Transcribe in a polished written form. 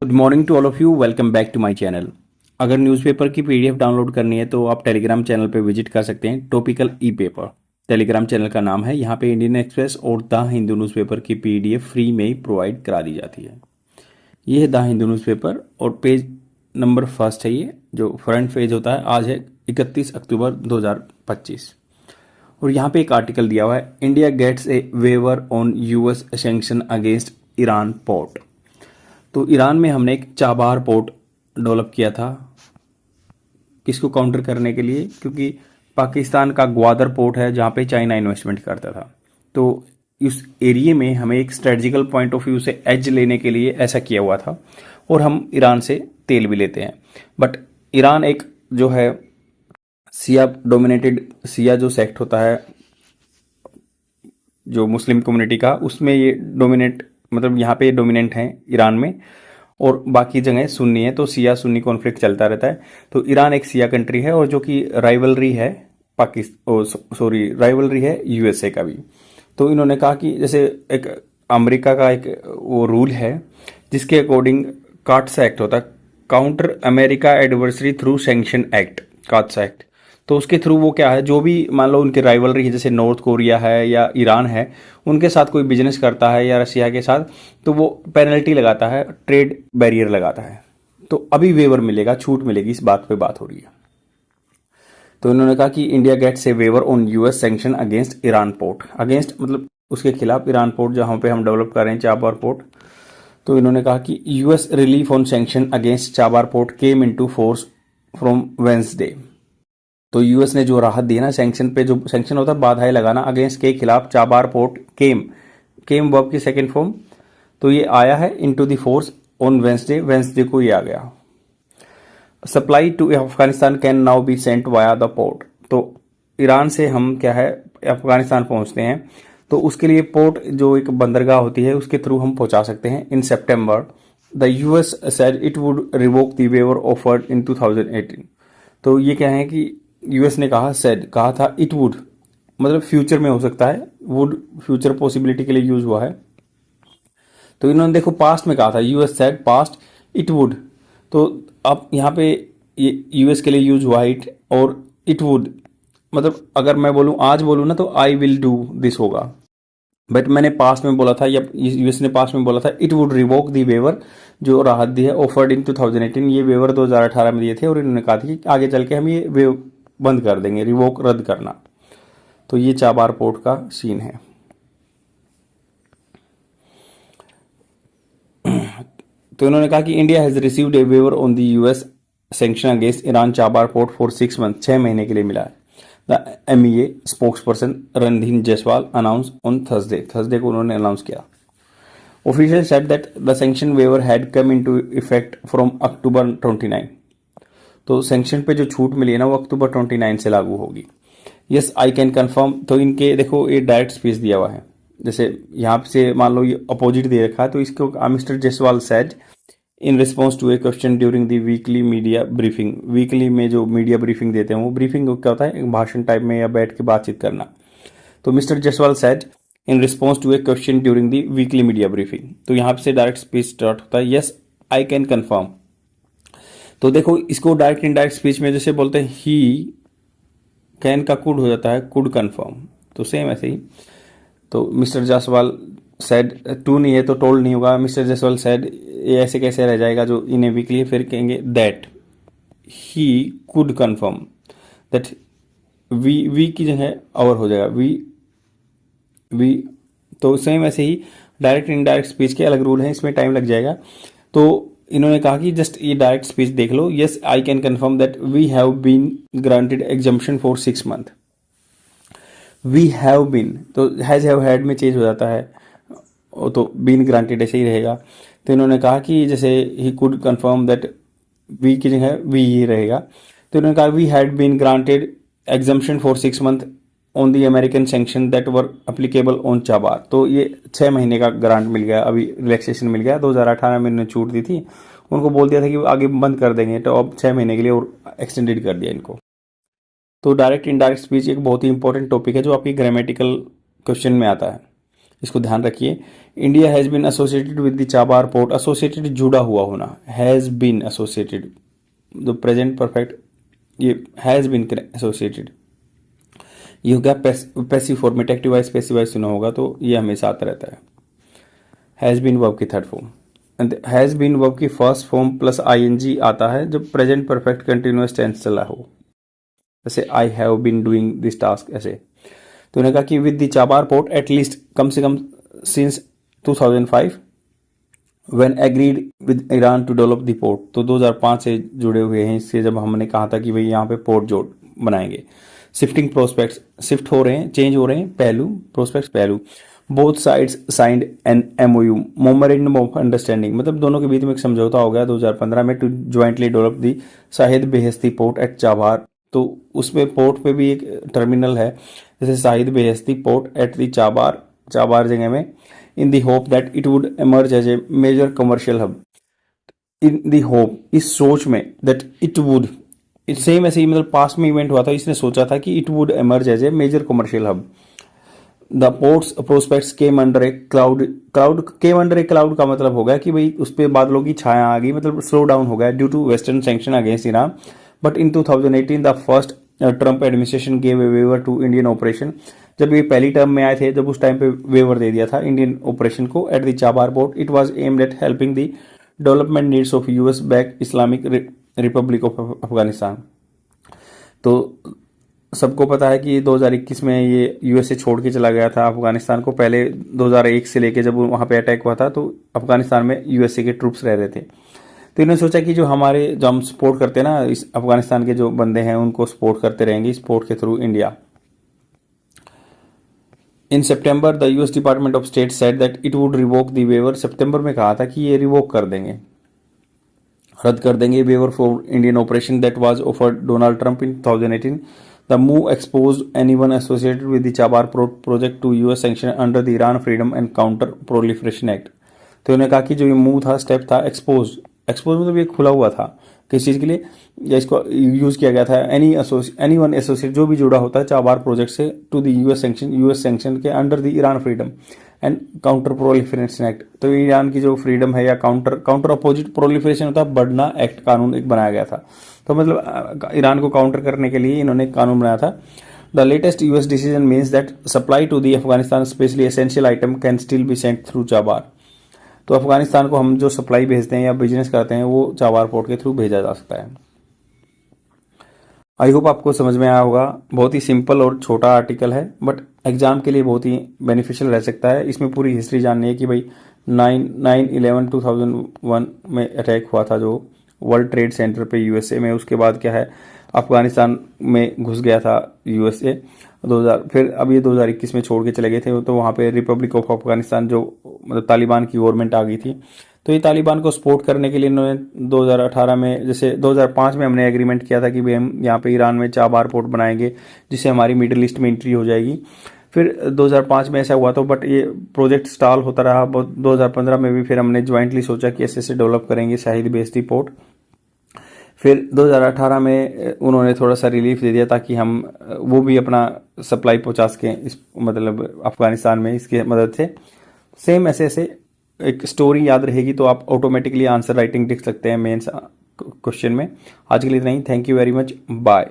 Good morning to all of you. Welcome back to my channel. अगर newspaper की PDF download करनी है तो आप टेलीग्राम चैनल पे विजिट कर सकते हैं। टॉपिकल ई पेपर टेलीग्राम चैनल का नाम है। यहाँ पे इंडियन एक्सप्रेस और द हिंदू न्यूज़पेपर की पीडीएफ फ्री में ही प्रोवाइड करा दी जाती है। ये है द हिंदू न्यूज़पेपर और पेज नंबर फर्स्ट है। ये जो फ्रंट पेज होता है, आज है 31 अक्टूबर 2025 और यहाँ पे एक आर्टिकल दिया हुआ है, India gets a waiver on US sanction against Iran port. तो ईरान में हमने एक चाबार पोर्ट डेवलप किया था, किसको काउंटर करने के लिए, क्योंकि पाकिस्तान का ग्वादर पोर्ट है जहाँ पे चाइना इन्वेस्टमेंट करता था। तो इस एरिया में हमें एक स्ट्रेटजिकल पॉइंट ऑफ व्यू से एज लेने के लिए ऐसा किया हुआ था। और हम ईरान से तेल भी लेते हैं, बट ईरान एक जो है सिया डोमिनेटेड, सिया जो सेक्ट होता है जो मुस्लिम कम्युनिटी का, उसमें ये डोमिनेट, मतलब यहाँ पे डोमिनेंट हैं ईरान में, और बाकी जगह सुन्नी है। तो सिया सुन्नी कॉन्फ्लिक्ट चलता रहता है। तो ईरान एक सिया कंट्री है और जो कि राइवलरी है राइवलरी है यूएसए का भी। तो इन्होंने कहा कि जैसे एक अमेरिका का एक वो रूल है जिसके अकॉर्डिंग काट्सा एक्ट होता है, counter America adversary through sanction act, CAATSA act. तो उसके थ्रू वो क्या है, जो भी मान लो उनकी राइवलरी है, जैसे नॉर्थ कोरिया है या ईरान है, उनके साथ कोई बिजनेस करता है या रशिया के साथ, तो वो पेनल्टी लगाता है, ट्रेड बैरियर लगाता है। तो अभी वेवर मिलेगा, छूट मिलेगी, इस बात पे बात हो रही है। तो इन्होंने कहा कि India gets a waiver on US sanction against Iran port. Against मतलब उसके खिलाफ ईरान पोर्ट जहां पे हम डेवलप कर रहे हैं, चाबार पोर्ट। तो इन्होंने कहा कि US relief on sanction against Chabahar port came into force from Wednesday. तो यूएस ने जो राहत दी ना सैंक्शन पे, जो सैंक्शन होता है बाधाएं लगाना अगेंस्ट के खिलाफ, चाबार पोर्ट केम वर्ब की सेकेंड फॉर्म। तो ये आया है into the force on Wednesday को ये आ गया। Supply to Afghanistan can now be sent via the port. तो ईरान से हम क्या है अफगानिस्तान पहुंचते हैं, तो उसके लिए पोर्ट जो एक बंदरगाह होती है उसके थ्रू हम पहुंचा सकते हैं। In September the US said it would revoke the waiver offered in 2018। तो ये क्या है कि यूएस ने कहा था इट वुड, मतलब फ्यूचर में हो सकता है, वुड फ्यूचर पॉसिबिलिटी के लिए यूज हुआ है। तो इन्होंने देखो पास्ट में कहा था, US said past it would. तो अब यहाँ पे ये यूएस के लिए यूज हुआ है इट, और इट वुड मतलब अगर मैं बोलूँ आज बोलूँ ना तो आई विल डू दिस होगा, बट मैंने पास्ट में बोला था या यूएस ने पास्ट में बोला था it would revoke the waiver, जो राहत दी है ऑफर्ड इन 2018। ये वेवर 2018 में दिए थे और इन्होंने कहा था कि आगे चल के हम ये वेव बंद कर देंगे, रिवोक रद्द करना। तो ये चाबार पोर्ट का सीन है। तो इन्होंने कहा कि India has received a waiver on the US sanction against Iran Chabahar port for 6 month, 6 महीने के लिए मिला है। The MEA spokesperson Randhir Jaiswal announce on Thursday को उन्होंने अनाउंस किया। Official said that the sanction waiver had come into effect from October 29। तो sanction पे जो छूट मिली है ना वो अक्टूबर 29 से लागू होगी। Yes I can confirm. तो इनके देखो ये डायरेक्ट स्पीच दिया हुआ है, जैसे यहाँ से मान लो ये अपोजिट दे रखा है, तो इसको mister Jaiswal said in response to a question during the weekly media briefing. Weekly में जो मीडिया ब्रीफिंग देते हैं, वो ब्रीफिंग क्या होता है, एक भाषण टाइप में या बैठ के बातचीत करना। तो mister Jaiswal said in response to a question during the weekly media briefing. तो यहाँ से डायरेक्ट स्पीच स्टार्ट होता है, यस आई कैन कन्फर्म। तो देखो इसको डायरेक्ट इनडायरेक्ट स्पीच में जैसे बोलते हैं ही कैन का कुड हो जाता है, कुड कन्फर्म, तो सेम ऐसे ही। तो मिस्टर जायसवाल सेड, टू नहीं है तो टोल्ड नहीं होगा, मिस्टर जायसवाल सेड, ये ऐसे कैसे रह जाएगा जो इन्हें वीकली, फिर कहेंगे that he could confirm, that we की जगह और हो जाएगा वी। तो सेम ऐसे ही डायरेक्ट इनडायरेक्ट स्पीच के अलग रूल हैं, इसमें टाइम लग जाएगा। तो इन्होंने कहा कि जस्ट ये डायरेक्ट स्पीच देख लो, yes I can confirm that we have been granted exemption for 6 month. We have been, तो हैज हैव हैड में चेंज हो जाता है, तो बीन ग्रांटेड ऐसे ही रहेगा। तो इन्होंने कहा कि जैसे he could confirm that we की जगह वी ही रहेगा। तो इन्होंने कहा we had been granted exemption for 6 month on the American sanction that were applicable on Chabahar. तो ये 6 महीने का ग्रांट मिल गया, अभी रिलैक्सेशन मिल गया। 2018 में इन्होंने छूट दी थी, उनको बोल दिया था कि आगे बंद कर देंगे, तो अब 6 महीने के लिए और एक्सटेंडेड कर दिया इनको। तो डायरेक्ट इनडायरेक्ट स्पीच एक बहुत ही इंपॉर्टेंट टॉपिक है जो आपकी ग्रामेटिकल क्वेश्चन में आता है। इसको ध्यान रखिए। India has been associated with the Chabahar port, associated जुड़ा हुआ होना, has been associated, the present perfect ये हैज़ बीन एसोसिएटेड, ये हो गया पैसिव फॉर्म में, एक्टिव वाइज पैसिव वाइज सुना होगा तो ये हमेशा आता रहता है। हैज़ बीन वर्ब की third form, and has been verb की फर्स्ट फॉर्म प्लस आईएनजी आता है जब प्रेजेंट परफेक्ट कंटिन्यूअस टेंस चला हो, जैसे I have been doing this task ऐसे। तो उन्होंने कहा कि with the Chabahar port at least कम से कम since 2005 when agreed with Iran to develop the port, तो 2005 से जुड़े हुए हैं इससे, जब हमने कहा था कि भाई यहाँ पे पोर्ट जोड़ बनाएंगे। शिफ्टिंग प्रोस्पेक्ट्स, शिफ्ट हो रहे हैं, चेंज हो रहे हैं, पहलू प्रोस्पेक्ट्स पहलू। Both sides signed an MOU, memorandum of understanding, मतलब दोनों के बीच में एक समझौता हो गया 2015 में, to jointly develop the Shahid Beheshti port at Chabahar. तो उसमें पोर्ट पे भी एक टर्मिनल है, जैसे Shahid Beheshti port at the Chabahar, Chabahar जगह में, in the hope that it would emerge as a major commercial hub, in the hope, इस सोच में, दैट इट वुड, सेम ऐसे ही मतलब पास्ट में इवेंट हुआ था, इसने सोचा था कि it would emerge as a major commercial hub. The port's prospects came under a cloud, cloud came under a cloud का मतलब हो गया कि भाई उस पर बादलों की छाया आ गई, मतलब स्लो डाउन हो गया due to western sanction against Iran. But in 2018 the first Trump administration gave a waiver to Indian operation, जब ये पहली टर्म में आए थे, जब उस टाइम पे वेवर दे दिया था इंडियन ऑपरेशन को at the Chabahar port. It was aimed at helping the development needs of US back Islamic Republic of Afghanistan. तो सबको पता है कि 2021 में ये यूएसए छोड़ के चला गया था अफगानिस्तान को। पहले 2001 से लेके जब वहाँ पे अटैक हुआ था तो अफगानिस्तान में यूएसए के ट्रूप्स रह रहे थे। तो इन्होंने सोचा कि जो हम सपोर्ट करते हैं ना, इस अफगानिस्तान के जो बंदे हैं उनको सपोर्ट करते रहेंगे सपोर्ट के through India. In September the US department of state said that it would revoke the waiver, सितंबर में कहा था कि ये रिवोक कर देंगे, रद्द कर देंगे waiver for Indian operation that was offered Donald Trump in 2018। The move exposed anyone associated with the Chabar project to US sanction under the Iran Freedom and Counter Proliferation Act। तो उन्होंने कहा कि जो ये मूव था, step था, expose मतलब ये खुला हुआ था किस चीज़ के लिए, या इसको यूज़ किया गया था एनी वन एसोसिएट, जो भी जुड़ा होता है चाबार प्रोजेक्ट से, टू द यूएस सैंक्शन के under the Iran freedom and counter proliferation act. तो ईरान की जो फ्रीडम है या काउंटर अपोजिट प्रोलिफरेशन होता है, बढ़ना एक्ट, कानून एक बनाया गया था। तो मतलब ईरान को काउंटर करने के लिए इन्होंने कानून बनाया था। The latest US decision means that supply to the Afghanistan specially essential item can still be sent through Chabahar. तो अफगानिस्तान को हम जो सप्लाई भेजते हैं या बिजनेस करते हैं वो चाबार पोर्ट के थ्रू भेजा जा सकता है। आई होप आपको समझ में आया होगा। बहुत ही सिंपल और छोटा आर्टिकल है, बट एग्जाम के लिए बहुत ही बेनिफिशियल रह सकता है। इसमें पूरी हिस्ट्री जाननी है कि भाई 9/11/2001 में अटैक हुआ था जो वर्ल्ड ट्रेड सेंटर पे यूएसए में, उसके बाद क्या है अफगानिस्तान में घुस गया था यूएसए 2000, फिर अब ये 2021 में छोड़ के चले गए थे। तो वहाँ पे रिपब्लिक ऑफ अफगानिस्तान जो मतलब तालिबान की गवर्नमेंट आ गई थी, तो ये तालिबान को सपोर्ट करने के लिए इन्होंने 2018 में, जैसे 2005 में हमने एग्रीमेंट किया था कि भाई हम यहाँ पे ईरान में चाबार पोर्ट बनाएंगे जिससे हमारी मिडिल ईस्ट में एंट्री हो जाएगी। फिर 2005 में ऐसा हुआ तो, बट ये प्रोजेक्ट स्टॉल होता रहा। 2015 में भी फिर हमने ज्वाइंटली सोचा कि ऐसे डेवलप करेंगे शाहिद बेहस्ती पोर्ट। फिर 2018 में उन्होंने थोड़ा सा रिलीफ दे दिया ताकि हम वो भी अपना सप्लाई पहुंचा सकें इस मतलब अफगानिस्तान में इसकी मदद से। सेम ऐसे ऐसे एक स्टोरी याद रहेगी तो आप ऑटोमेटिकली आंसर राइटिंग लिख सकते हैं मेंस क्वेश्चन में। आज के लिए इतना ही। Thank you very much, bye.